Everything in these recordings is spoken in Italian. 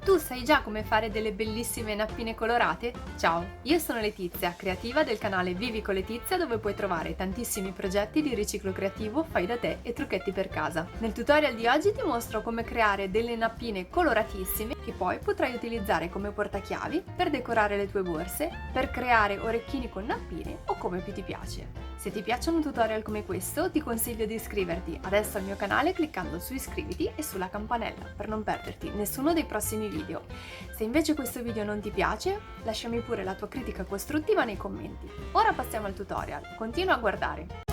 Tu sai già come fare delle bellissime nappine colorate? Ciao, io sono Letizia, creativa del canale Vivi con Letizia, dove puoi trovare tantissimi progetti di riciclo creativo, fai da te e trucchetti per casa. Nel tutorial di oggi ti mostro come creare delle nappine coloratissime che poi potrai utilizzare come portachiavi per decorare le tue borse, per creare orecchini con nappine o come più ti piace. Se ti piacciono tutorial come questo, ti consiglio di iscriverti adesso al mio canale cliccando su iscriviti e sulla campanella per non perderti nessuno dei prossimi video. Se invece questo video non ti piace, lasciami pure la tua critica costruttiva nei commenti. Ora passiamo al tutorial, continua a guardare.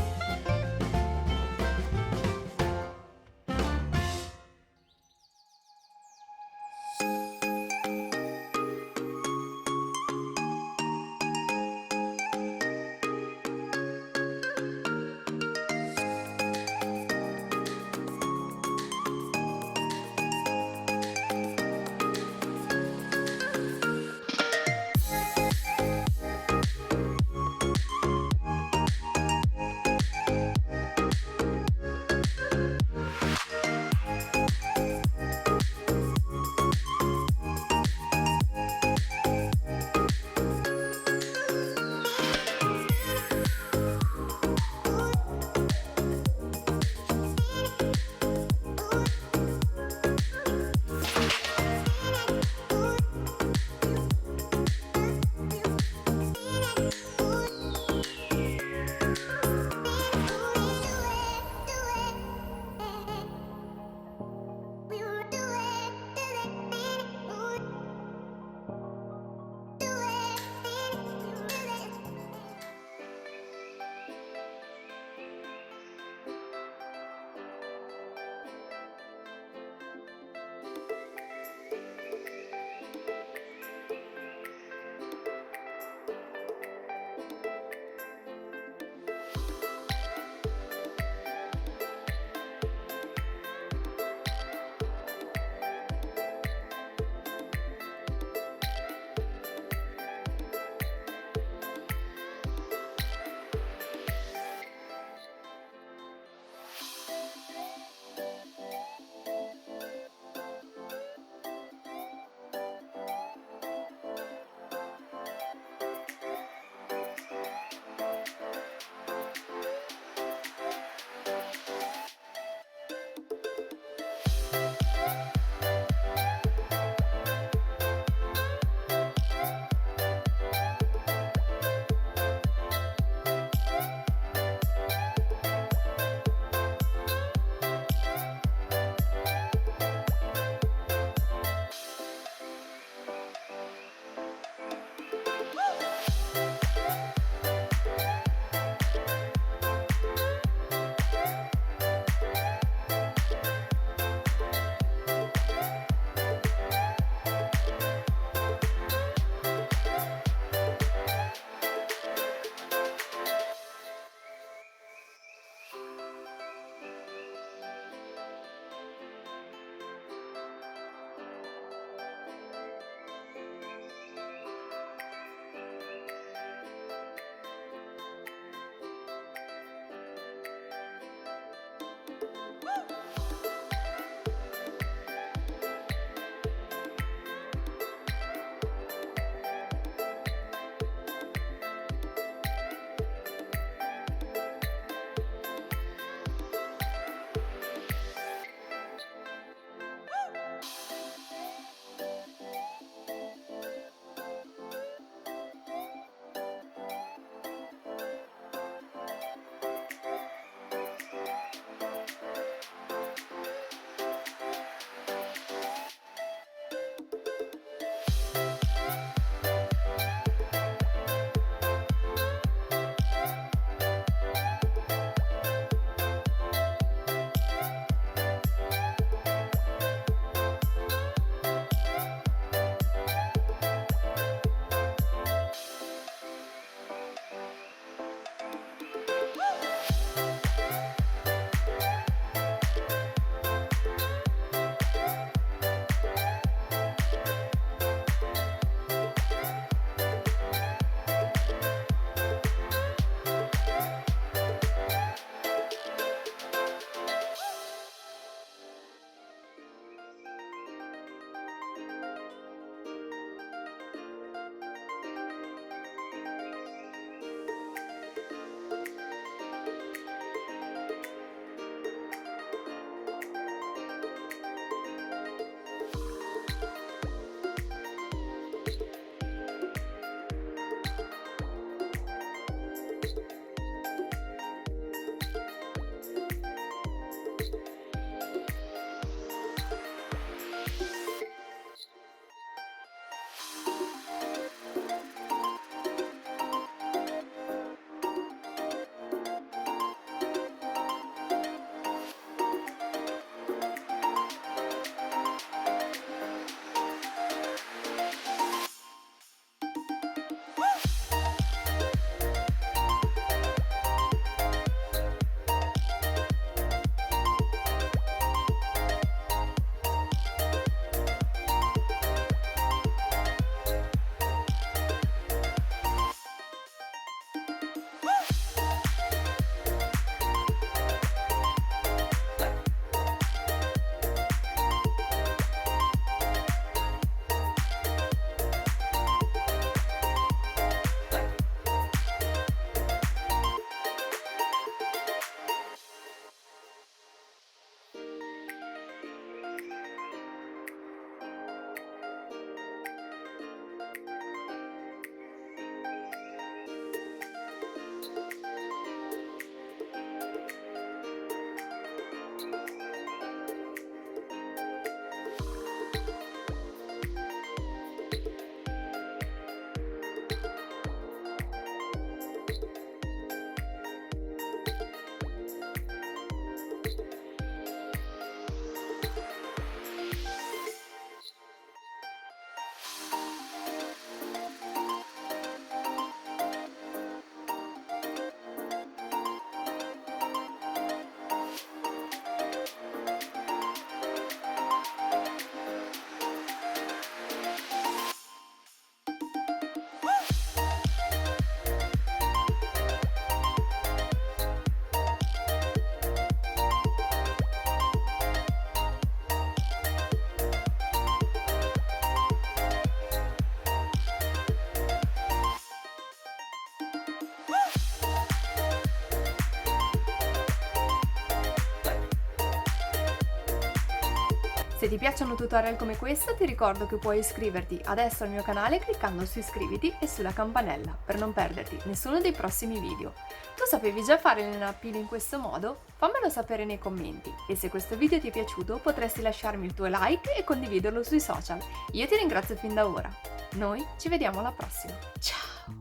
Se ti piacciono tutorial come questo, ti ricordo che puoi iscriverti adesso al mio canale cliccando su iscriviti e sulla campanella per non perderti nessuno dei prossimi video. Tu sapevi già fare le nappine in questo modo? Fammelo sapere nei commenti e se questo video ti è piaciuto potresti lasciarmi il tuo like e condividerlo sui social. Io ti ringrazio fin da ora. Noi ci vediamo alla prossima. Ciao!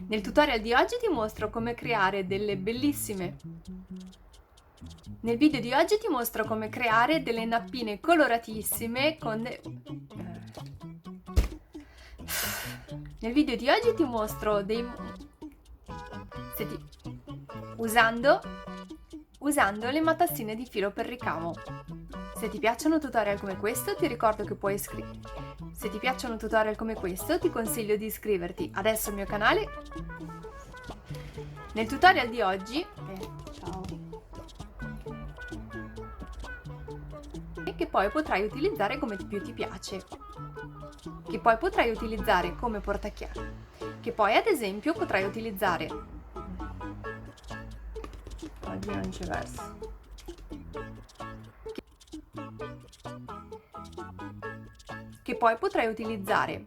Nel tutorial di oggi ti mostro come creare delle bellissime... Nel video di oggi ti mostro come creare delle nappine coloratissime con Nel video di oggi ti mostro usando le matassine di filo per ricamo. Se ti piacciono tutorial come questo, ti ricordo che puoi Se ti piacciono tutorial come questo, ti consiglio di iscriverti adesso al mio canale. Nel tutorial di oggi che poi potrai utilizzare come più ti piace, che poi potrai utilizzare come portachiavi, che poi ad esempio potrai utilizzare oggi non c'è verso che poi potrai utilizzare